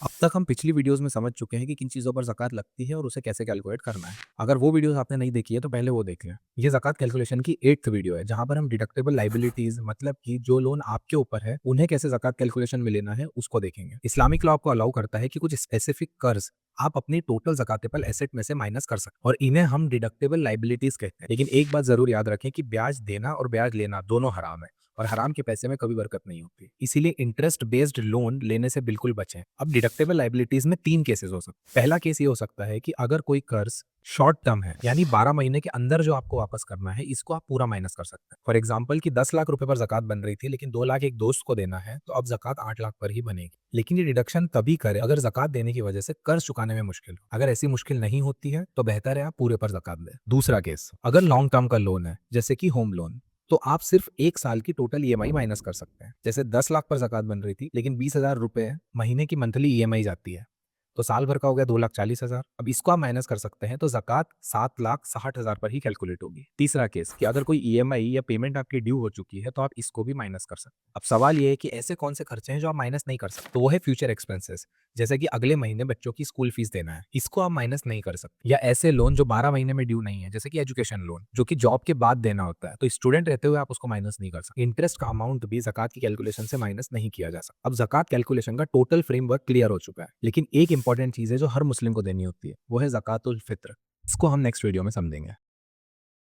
अब तक हम पिछली वीडियोस में समझ चुके हैं कि किन चीज़ों पर ज़कात लगती है और उसे कैसे कैलकुलेट करना है। अगर वो वीडियोस आपने नहीं देखी है तो पहले वो देख लें। ये ज़कात कैलकुलेशन की 8th वीडियो है जहाँ पर हम डिडक्टेबल लायबिलिटीज़ मतलब कि जो लोन आपके ऊपर है उन्हें कैसे ज़कात कैलकुलेशन में लेना है उसको देखेंगे। इस्लामिक लॉ आपको अलाउ करता है कि कुछ स्पेसिफिक कर्ज आप अपनी टोटल ज़कातेबल एसेट में से माइनस कर सकते हैं और इन्हें हम डिडक्टेबल लायबिलिटीज़ कहते हैं। लेकिन एक बात ज़रूर याद रखें कि ब्याज देना और ब्याज लेना दोनों हराम है और हराम के पैसे में कभी बरकत नहीं होती। इसीलिए इंटरेस्ट बेस्ड लोन लेने से बिल्कुल बचें। अब डिडक्टेबल लायबिलिटीज में 3 केसेस हो सकते हैं। पहला केस ये हो सकता है कि अगर कोई कर्ज शॉर्ट टर्म है यानी 12 महीने के अंदर जो आपको वापस करना है इसको आप पूरा माइनस कर सकते हैं। फॉर एग्जांपल कि 10 लाख रुपए पर ज़कात बन रही थी लेकिन 2 लाख एक दोस्त को देना है तो अब ज़कात 8 लाख पर ही बनेगी। लेकिन ये डिडक्शन तभी करें अगर ज़कात देने की वजह से कर्ज चुकाने में मुश्किल हो। अगर ऐसी मुश्किल नहीं होती है तो बेहतर है आप पूरे पर ज़कात दें। दूसरा केस, अगर लॉन्ग टर्म का लोन है जैसे कि होम लोन, तो आप सिर्फ 1 साल की टोटल ईएमआई माइनस कर सकते हैं। जैसे 10 लाख पर ज़कात बन रही थी, लेकिन 20,000 रुपए महीने की मंथली ईएमआई जाती है। तो साल भर का हो गया 2,40,000। अब इसको आप माइनस कर सकते हैं तो ज़कात 7,60,000 पर ही कैलकुलेट होगी। तीसरा केस कि अगर कोई ईएमआई या पेमेंट आपकी ड्यू हो चुकी है तो आप इसको भी माइनस कर सकते हैं। अब सवाल ये है कि ऐसे कौन से खर्चे हैं जो आप माइनस नहीं कर सकते? तो वो है फ्यूचर एक्सपेंसेस। जैसे कि अगले महीने बच्चों की स्कूल फीस देना है, इसको आप माइनस नहीं कर सकते। या ऐसे लोन जो 12 महीने में ड्यू नहीं है, जैसे कि एजुकेशन लोन, जो कि जॉब के बाद देना होता है, तो स्टूडेंट रहते हुए आप उसको माइनस नहीं कर सकते। इंटरेस्ट का अमाउंट भी ज़कात की कैलकुलेशन से माइनस नहीं किया जा सकता। अब ज़कात कैलकुलेशन का टोटल फ्रेमवर्क क्लियर हो चुका है, लेकिन एक इंपॉर्टेंट चीज़ है जो हर मुस्लिम को देनी होती है, वो है ज़कातुल फित्र। इसको हम नेक्स्ट वीडियो में समझेंगे।